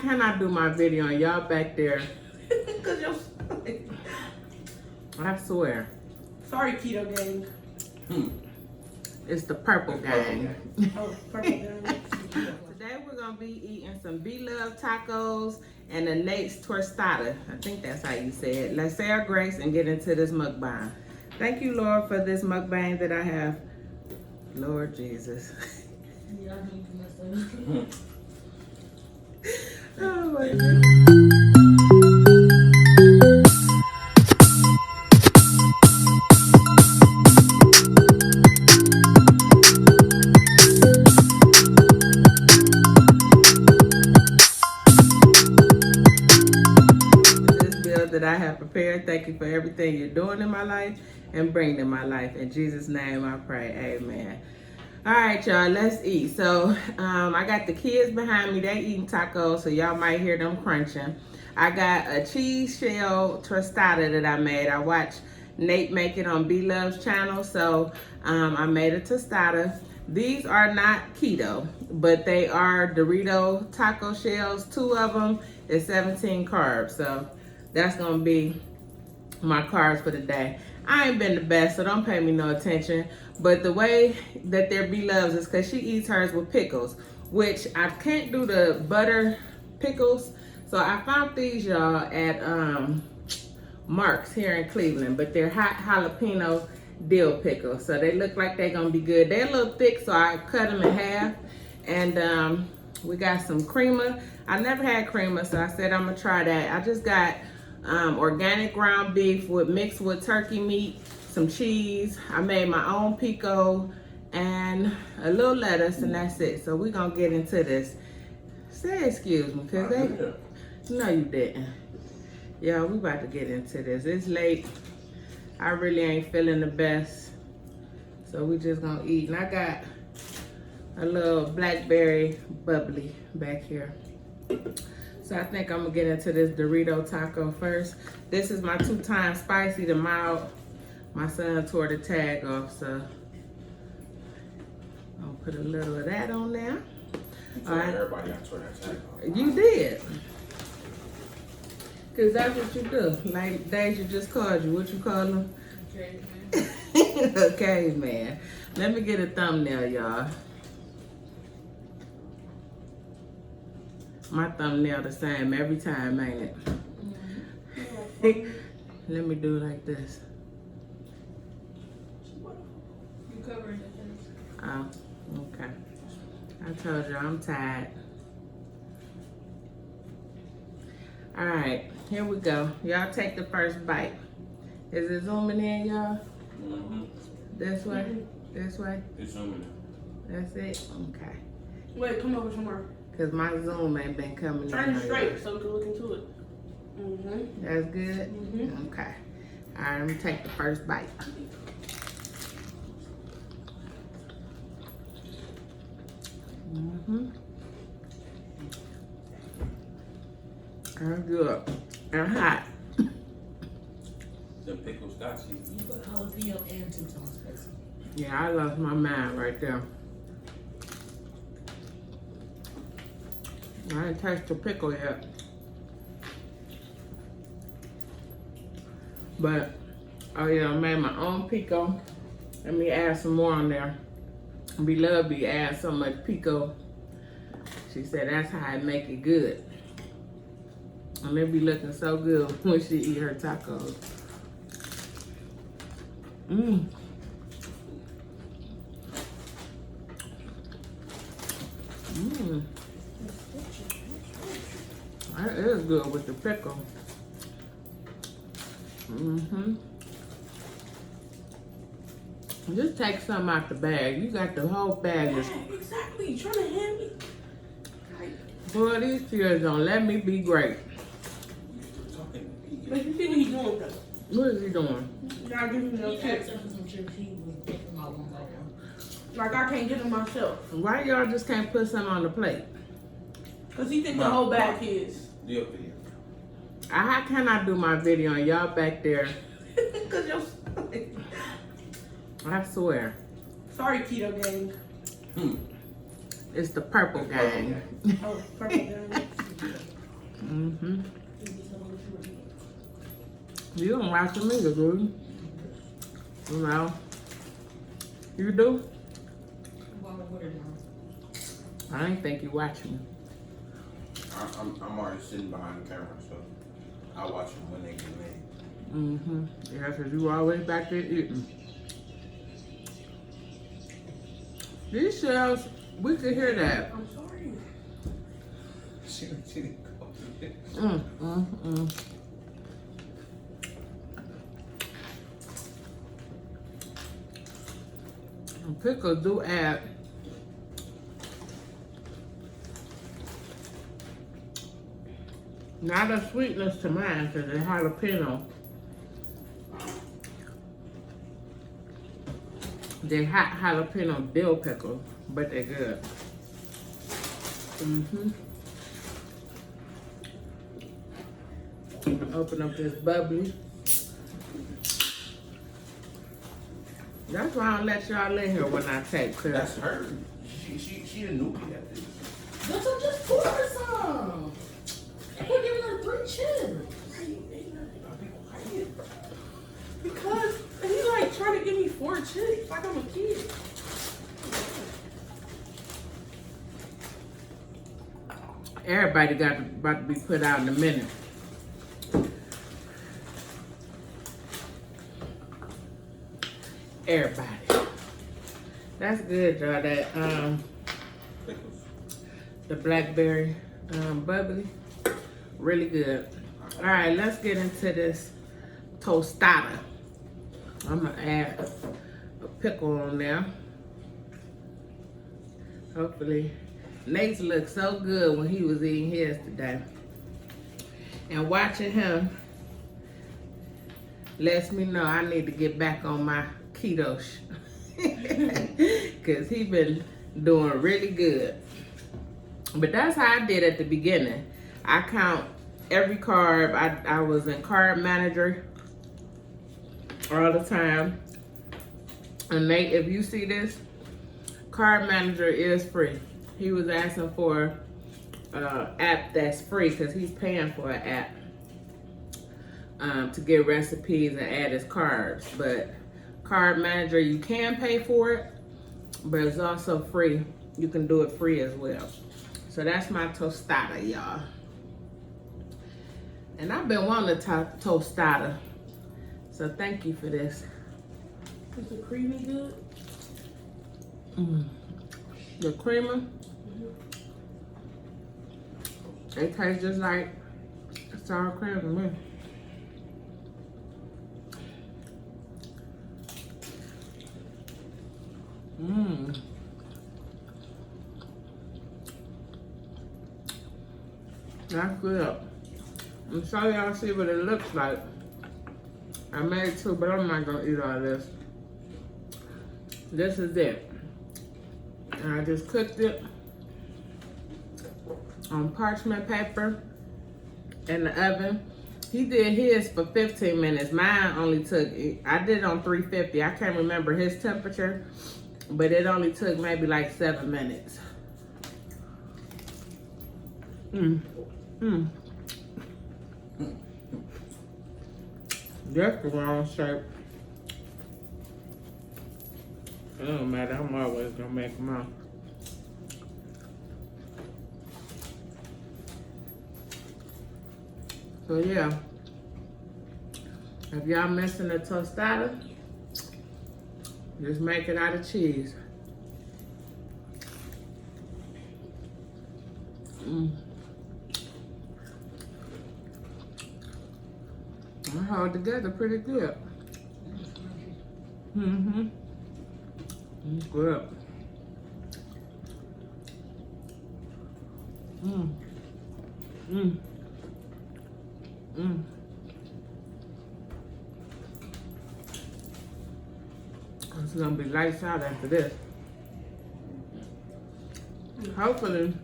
can I do my video and y'all back there? Cause you're... I swear. Sorry, Keto gang. It's the purple gang. Oh, purple gang. Today we're gonna be eating some Bloveslife tacos and a Nate's Tostada. I think that's how you say it. Let's say our grace and get into this mukbang. Thank you, Lord, for this mukbang that I have. Lord Jesus. Oh my God. That I have prepared. Thank you for everything you're doing in my life and bringing in my life. In Jesus' name I pray, amen. All right, y'all, let's eat. So I got the kids behind me. They eating tacos, so y'all might hear them crunching. I got a cheese shell tostada that I made. I watched Nate make it on Bloveslife channel, so I made a tostada. These are not keto, but they are Dorito taco shells. 2 of them is 17 carbs, so that's gonna be my carbs for the day. I ain't been the best, so don't pay me no attention. But the way that their Bloveslife is because she eats hers with pickles, which I can't do the butter pickles. So I found these, y'all, at Mark's here in Cleveland, but they're hot jalapeno dill pickles. So they look like they're gonna be good. They're a little thick, so I cut them in half. And we got some creamer. I never had creamer, so I said I'm gonna try that. I just got organic ground beef mixed with turkey meat, some cheese. I made my own pico and a little lettuce, and that's it. So we're gonna get into this. Say excuse me, cause no, you didn't. Yeah, we about to get into this. It's late. I really ain't feeling the best, so we just gonna eat. And I got a little blackberry bubbly back here. So I think I'm gonna get into this Dorito taco first. This is my 2-time spicy, the mild. My son tore the tag off, so I'll put a little of that on there. All right. Everybody got to tore that tag off. You did. Cause that's what you do. Like Deja just called you. What you call him? Caveman. Okay, man. Let me get a thumbnail, y'all. My thumbnail the same every time, ain't it? Mm-hmm. Let me do it like this. You covering your face. Oh, okay. I told you I'm tired. All right, here we go. Y'all take the first bite. Is it zooming in, y'all? Mm-hmm. This way? This way? It's zooming in. That's it? Okay. Wait, come over somewhere. Cause my zoom ain't been coming Turn in. it straight so we can look into it. Mm-hmm. That's good? Mm-hmm. Okay. All right, let me take the first bite. Mm-hmm. That's good. And hot. The pickles got you. You put jalapeno and 2 times spicy. Yeah, I lost my mind right there. I didn't taste the pickle yet. But, oh yeah, I made my own pico. Let me add some more on there. Beloved be add so much pico. She said that's how I make it good. And it be looking so good when she eat her tacos. Mmm. Mmm. That is good with the pickle. Mm-hmm. Just take some out the bag. You got the whole bag. Yeah, exactly. You trying to hand me? Boy, these kids don't let me be great. But you see what he's doing, though. What is he doing? Y'all give me no He chips. asked us for some chips. He was picking out one by one. Like I can't get them myself. Why y'all just can't put some on the plate? Cause he think the whole bag is. Deal video. How can I do my video and y'all back there? Cause you're... I swear. Sorry, Keto gang. It's the purple gang. Oh, purple gang. Mm-hmm. You don't watch them either, do you? No. You do? I ain't think you watching me. I'm already sitting behind the camera, so I watch them when they get made. Mm-hmm. Yeah, because you always back there eating. These shells, we could hear that. I'm sorry. She didn't go through it. And pickles do add not a sweetness to mine because they're jalapeno. They're hot jalapeno dill pickles, but they're good. Mm-hmm. Open up this bubbly. That's why I don't let y'all in here when I take clips. That's her. She a newbie at this. That's what just pour her some. We're giving her 3 chips. Because he's like trying to give me 4 chips like I'm a kid. Everybody about to be put out in a minute. Everybody. That's good, y'all. That Pickles. the blackberry bubbly, really good. All right, let's get into this tostada. I'm gonna add a pickle on there. Hopefully, Nate looked so good when he was eating his today, and watching him lets me know I need to get back on my keto because he been doing really good. But that's how I did at the beginning. I count every carb. I was in carb manager all the time. And Nate, if you see this, carb manager is free. He was asking for an app that's free because he's paying for an app to get recipes and add his carbs. But Carb Manager, you can pay for it, but it's also free. You can do it free as well. So that's my tostada, y'all. And I've been wanting a tostada, so thank you for this. Is the creamy good? The creamer, it tastes just like sour cream to me. That's good. I'm sorry y'all see what it looks like. I made 2, but I'm not gonna eat all this. This is it. And I just cooked it on parchment paper in the oven. He did his for 15 minutes. Mine only took, I did it on 350. I can't remember his temperature, but it only took maybe like 7 minutes. That's the wrong shape. It don't matter, I'm always gonna make them out. So yeah, if y'all missing a tostada, just make it out of cheese. I hold together pretty good. It's good. It's gonna be lights out after this. Hopefully,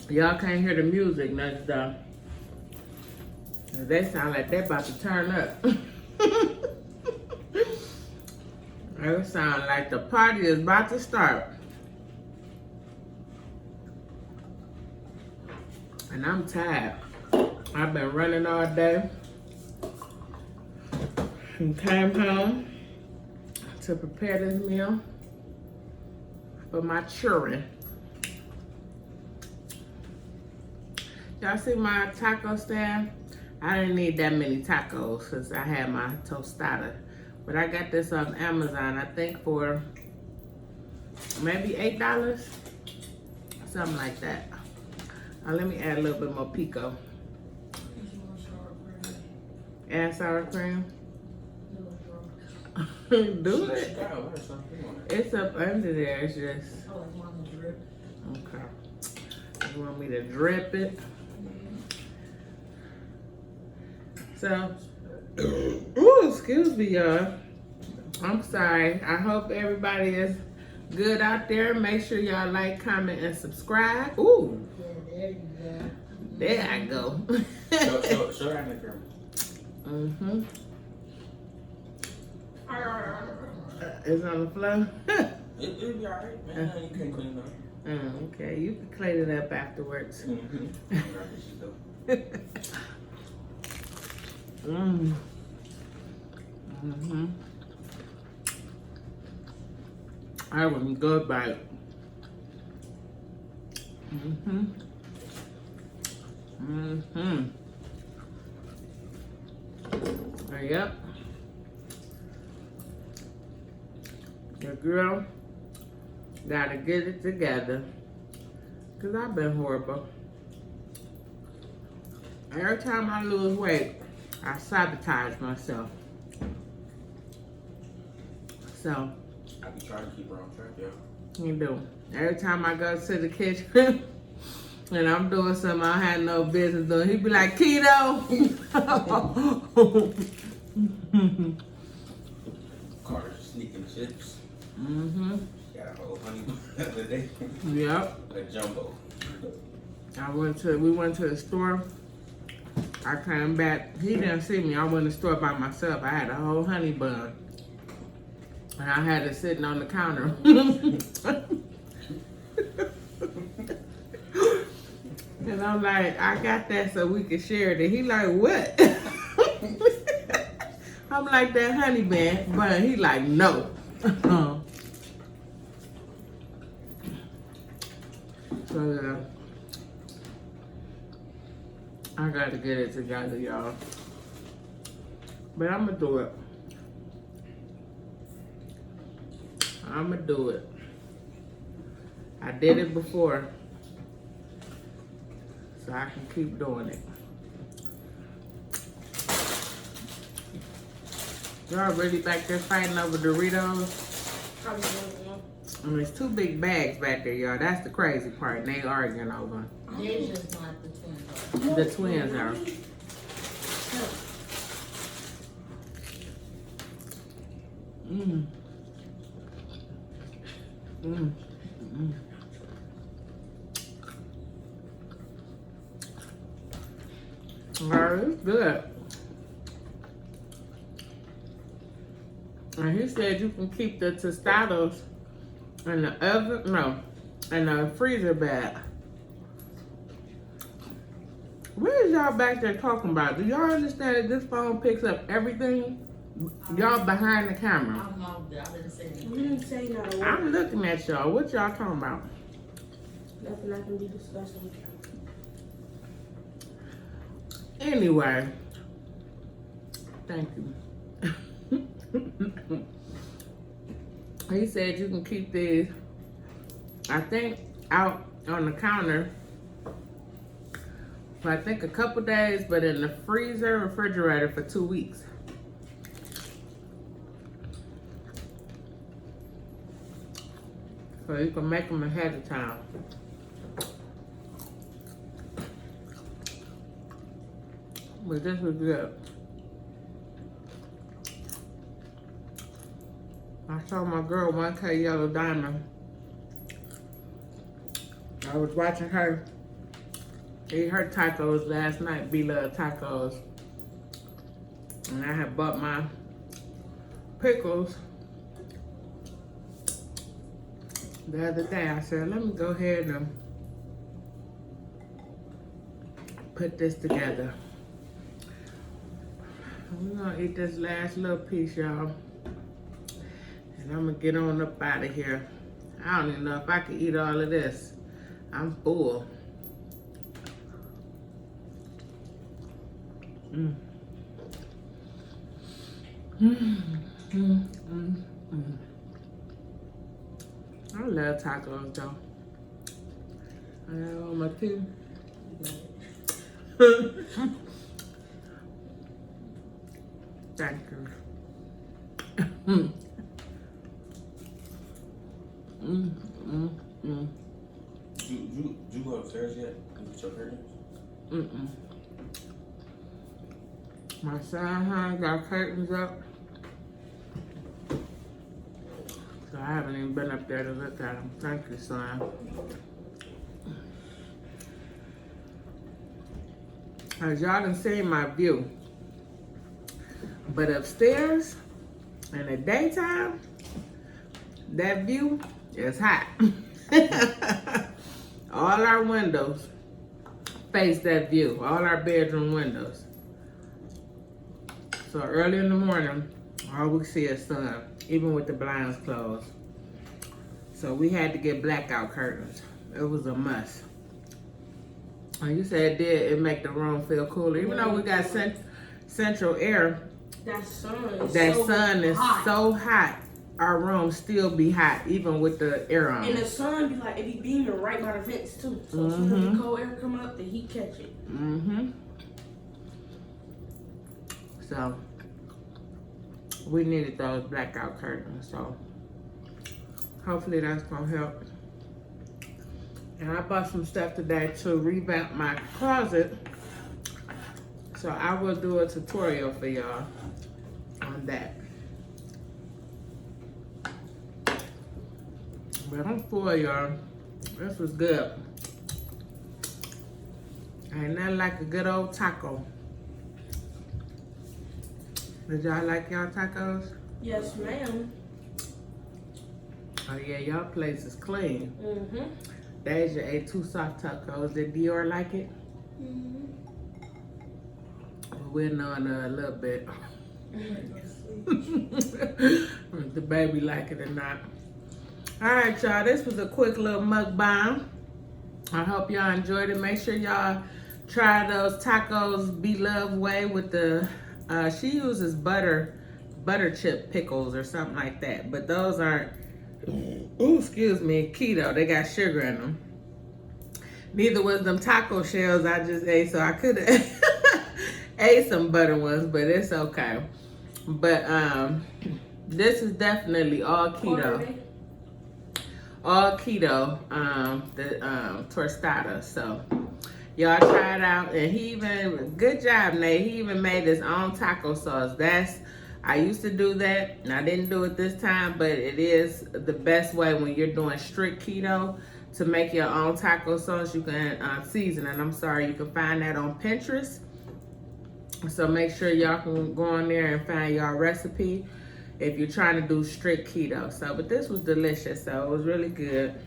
y'all can't hear the music next time. They sound like they're about to turn up. It sound like the party is about to start. And I'm tired. I've been running all day. And came home to prepare this meal for my children. Y'all see my taco stand? I didn't need that many tacos since I had my tostada. But I got this off Amazon, I think for maybe $8. Something like that. Let me add a little bit more pico. Add sour cream. Do it. It's up under there. It's just. Okay. You want me to drip it? So, ooh, excuse me, y'all. I'm sorry. I hope everybody is good out there. Make sure y'all like, comment, and subscribe. Ooh. There I go. Show that in the camera. Mm-hmm. It's on the floor. It'll be alright, man. You can clean it up. Okay, you can clean it up afterwards. I was a good bite. Yep. The girl gotta get it together. Cause I've been horrible. Every time I lose weight, I sabotage myself. So I be trying to keep her on track, yeah. you do. Every time I go to the kitchen and I'm doing something I had no business doing, he be like, Keto. Carter's sneaking chips. Got a whole honey the other day. Yep. A jumbo. We went to the store. I came back. He didn't see me. I went to the store by myself. I had a whole honey bun. And I had it sitting on the counter. And I'm like, I got that so we can share it. And he like, what? I'm like, that honey bun. He like, no. So yeah. I gotta get it together, y'all. But I'ma do it. I'ma do it. I did it before. So I can keep doing it. Y'all really back there fighting over Doritos? There's 2 big bags back there, y'all. That's the crazy part. And they arguing over. They're just not the twins. The twins are. Alright, it's good. And he said you can keep the tostadas in the oven, no, in the freezer bag. What is y'all back there talking about? Do y'all understand that this phone picks up everything? Y'all behind the camera. I'm off there. I didn't say anything. You didn't say not a word. I'm looking at y'all. What y'all talking about? Nothing I can be discussing with you. Anyway, thank you. He said you can keep these, I think, out on the counter for I think a couple days, but in the freezer, refrigerator for 2 weeks. So you can make them ahead of time. But this was good. I saw my girl 1K Yellow Diamond. I was watching her eat her tacos last night, B-Love tacos. And I had bought my pickles the other day. I said, let me go ahead and put this together. We're gonna eat this last little piece, y'all. And I'm gonna get on up out of here. I don't even know if I can eat all of this. I'm full. Mm. Mm, mm, mm, mm. I love tacos though. I have on my tea. Thank you. Mm. Mm, mm, mm. You go upstairs yet? With your curtains? Mm-mm. My son got curtains up. So I haven't even been up there to look at them. Thank you, son. As y'all done seen my view. But upstairs, in the daytime, that view is hot. All our windows face that view. All our bedroom windows. So early in the morning, all we see is sun, even with the blinds closed. So we had to get blackout curtains. It was a must. And you said it make the room feel cooler. Even though we got central air, That sun is so hot. Our room still be hot, even with the air on. And the sun be like, it be beaming right by the vents too. So as soon as the cold air come up, the heat catch it. Mm-hmm. So we needed those blackout curtains. So hopefully that's gonna help. And I bought some stuff today to revamp my closet. So I will do a tutorial for y'all on that. But I'm full, y'all. This was good. Ain't nothing like a good old taco. Did y'all like y'all tacos? Yes, ma'am. Oh yeah, y'all place is clean. Mm-hmm. Deja ate 2 soft tacos. Did Dior like it? Mm-hmm. We're knowing a little bit. If the baby like it or not. Alright, y'all. This was a quick little mukbang. I hope y'all enjoyed it. Make sure y'all try those tacos Beloved way with the she uses butter chip pickles or something like that. But those aren't excuse me, keto. They got sugar in them. Neither was them taco shells I just ate, so I could have ate some butter ones, but it's okay. But this is definitely all keto. All keto, the Tostada. So y'all try it out. And he even, good job, Nate. He even made his own taco sauce. I used to do that, and I didn't do it this time, but it is the best way when you're doing strict keto to make your own taco sauce. You can season it. I'm sorry, you can find that on Pinterest. So make sure y'all can go on there and find y'all recipe if you're trying to do strict keto. So, but this was delicious, so it was really good.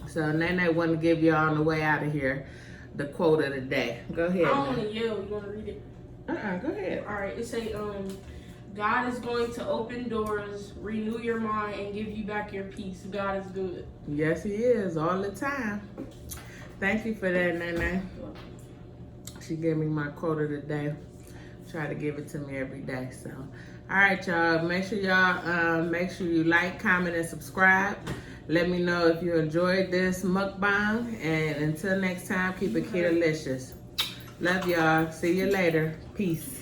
So Nene wanted to give y'all on the way out of here the quote of the day. Go ahead. I don't want to yell. You want to read it? Go ahead. All right. It say, God is going to open doors, renew your mind, and give you back your peace. God is good. Yes, he is all the time. Thank you for that, Nene. She gave me my quote of the day. Try to give it to me every day. So, all right, y'all. Make sure you like, comment, and subscribe. Let me know if you enjoyed this mukbang. And until next time, keep it keto-licious. Love y'all. See you later. Peace.